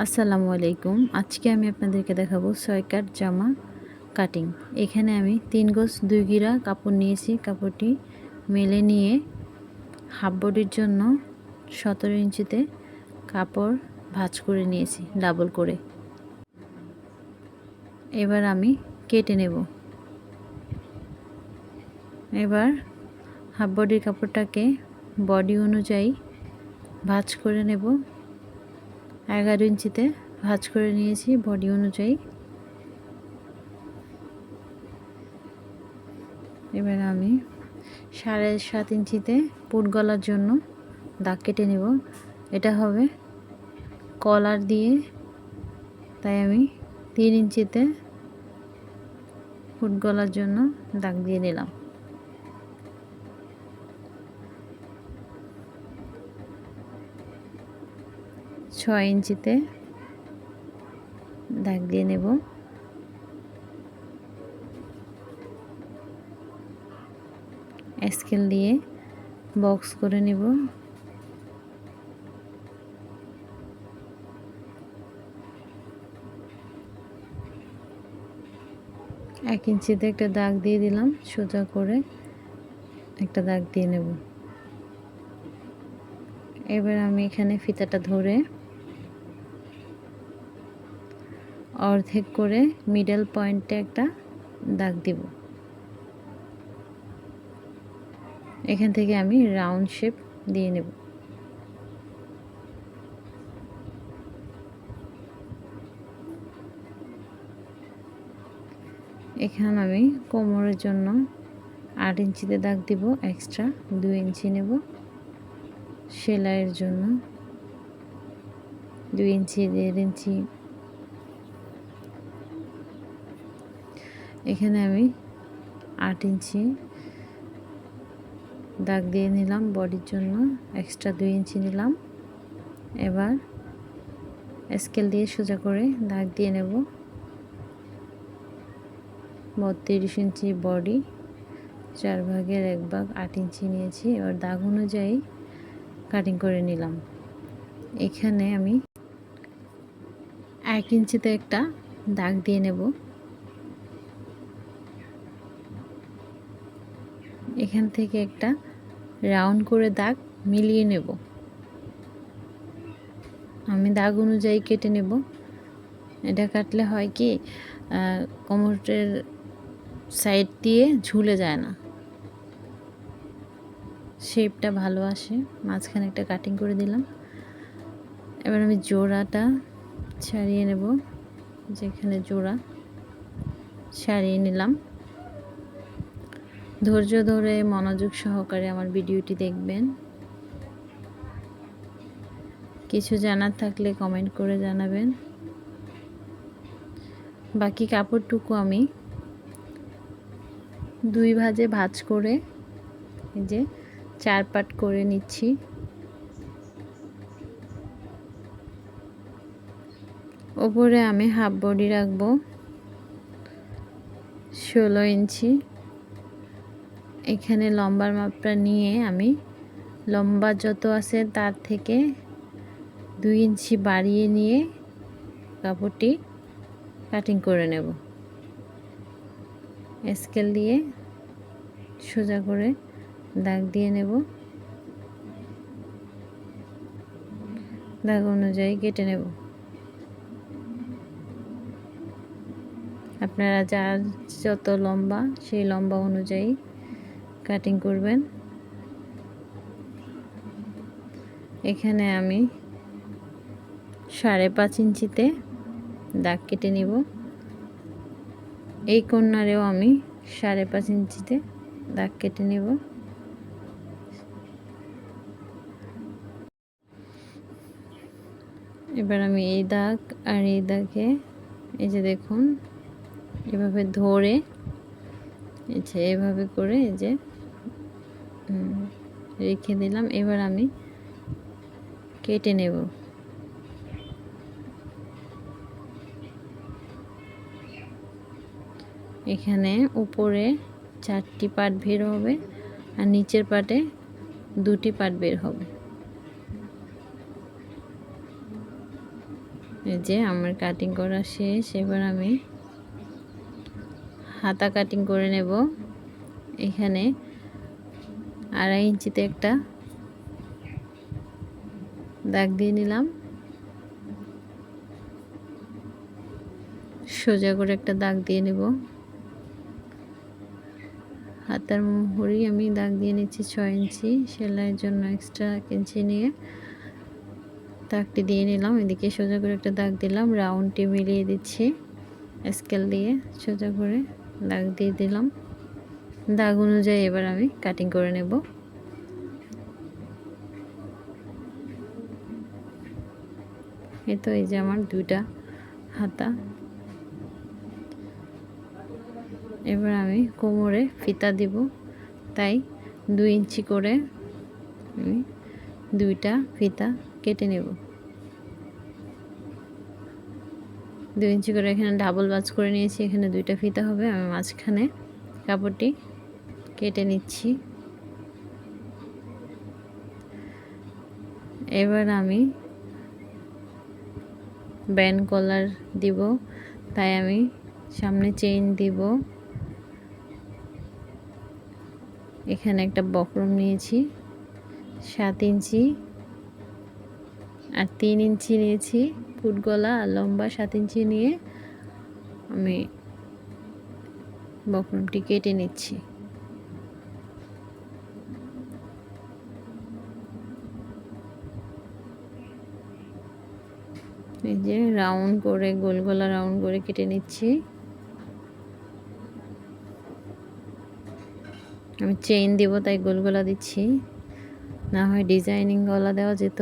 আসসালামু আলাইকুম। আজকে আমি আপনাদেরকে দেখাবো 6 কাট জামা কাটিং। এখানে আমি 3 গজ 2 গিরা কাপড় নিয়েছি। কাপড়টি মেলে নিয়ে হাফ বডির জন্য 17 ইঞ্চিতে কাপড় ভাঁজ করে নিয়েছি ডাবল করে। এবার আমি কেটে নেব। এবার হাফ বডির কাপড়টাকে বডি অনুযায়ী ভাঁজ করে নেব। 11 ইঞ্চিতে ভাঁজ করে নিয়েছি বডি অনুযায়ী। এবার আমি 7.5 ইঞ্চিতে পুট গলার জন্য দাগ কেটে নেব। এটা হবে কলার দিয়ে, তাই আমি 3 ইঞ্চিতে পুট গলার জন্য দাগ দিয়ে নিলাম। ছয় ইঞ্চিতে দাগ দিয়ে নেব। স্কেল দিয়ে বক্স করে নেব। এক ইঞ্চিতে একটা দাগ দিয়ে দিলাম, সোজা করে একটা দাগ দিয়ে নেব। এবার আমি এখানে ফিতাটা ধরে অর্ধেক করে মিডল পয়েন্টে একটা দাগ দিব। এখান থেকে আমি রাউন্ড শেপ দিয়ে নেব। এখানে আমি কোমরের জন্য 8 ইঞ্চিতে দাগ দিব, এক্সট্রা 2 ইঞ্চি নেব। সেলাইয়ের জন্য 2 ইঞ্চি 1.5 ইঞ্চি। এখানে আমি 8 ইঞ্চি দাগ দিয়ে নিলাম বডির জন্য, এক্সট্রা 2 ইঞ্চি নিলাম। এবার স্কেল দিয়ে সোজা করে দাগ দিয়ে নেব। 32 ইঞ্চি বডি, 4 ভাগের 1 ভাগ 8 ইঞ্চি নিয়েছি। এবার দাগ অনুযায়ী কাটিং করে নিলাম। এখানে আমি 1 ইঞ্চিতে একটা দাগ দিয়ে নেব। এখান থেকে একটা রাউন্ড করে দাগ মিলিয়ে নেব। আমি দাগ অনুযায়ী কেটে নেব। এটা কাটলে হয় কি, কোমরের সাইড দিয়ে ঝুলে যায় না, শেপটা ভালো আসে। মাঝখানে একটা কাটিং করে দিলাম। এবার আমি জোড়াটা ছাড়িয়ে নেব। যেখানে জোড়া ছাড়িয়ে নিলাম। ধৈর্য ধরে মনোযোগ সহকারে আমার ভিডিওটি দেখবেন। কিছু জানার থাকলে কমেন্ট করে জানাবেন। বাকি কাপড়টুকু আমি 2 ভাঁজে ভাঁজ করে এই যে 4 পার্ট করে নিচ্ছি। উপরে আমি হাফ বডি রাখবো 16 ইঞ্চি। এখানে লম্বার মাপটা নিয়ে আমি লম্বা যত আছে তার থেকে 2 ইঞ্চি বাড়িয়ে নিয়ে কাপড়টি কাটিং করে নেব। স্কেল দিয়ে সোজা করে দাগ দিয়ে নেব। দাগ অনুযায়ী কেটে নেব। আপনারা যার যত লম্বা সেই লম্বা অনুযায়ী কাটিং করবেন। এখানে আমি 5.5 ইঞ্চিতে দাগ কেটে নিব। এই কর্নারেও আমি 5.5 ইঞ্চিতে দাগ কেটে নেব। এবার আমি এই দাগ আর এই দাগে এই যে দেখুন এভাবে ধরে এই যে এভাবে করে এই যে রেখে দিলাম। এবার আমি কেটে নেব। এখানে উপরে 4টি পার্ট বের হবে আর নিচের পার্টে 2টি পার্ট বের হবে। এই যে আমার কাটিং করা শেষ। এবার আমি হাতা কাটিং করে নেব। এখানে 2.5 ইঞ্চিতে একটা দাগ দিয়ে নিলাম, সোজা করে একটা দাগ দিয়ে নেব। হাতার মুহুরি আমি দাগ দিয়ে নিচ্ছি 6 ইঞ্চি, সেলাইয়ের জন্য এক্সট্রা 1 ইঞ্চি নিয়ে দাগটি দিয়ে নিলাম। এদিকে সোজা করে একটা দাগ দিলাম, রাউন্ডটি মিলিয়ে দিচ্ছি স্কেল দিয়ে, সোজা করে দাগ দিয়ে দিলাম। দাগ অনুযায়ী এবার আমি কাটিং করে নেব। এই তো, এই যে আমার 2টা হাতা। এবার আমি কোমরে ফিতা দিব, তাই 2 ইঞ্চি করে আমি 2টা ফিতা কেটে নেব। 2 ইঞ্চি করে এখানে ডাবল ভাঁজ করে নিয়েছি, এখানে 2টা ফিতা হবে। আমি মাঝখানে কাপড়টি কেটে নিচ্ছি। এবার আমি ব্যান্ড কলার দিব, তাই আমি সামনে চেইন দিব। এখানে একটা বক্রম নিয়েছি 7 ইঞ্চি, আর 3 ইঞ্চি নিয়েছি ফুট গলা, আর লম্বা 7 ইঞ্চি নিয়ে আমি বক্রমটি কেটে নিচ্ছি। এই যে রাউন্ড করে, গোল গলা রাউন্ড করে কেটে নিচ্ছি। আমি চেইন দিব তাই গোল গলা দিচ্ছি, না হয় ডিজাইনিং গলা দেওয়া যেত।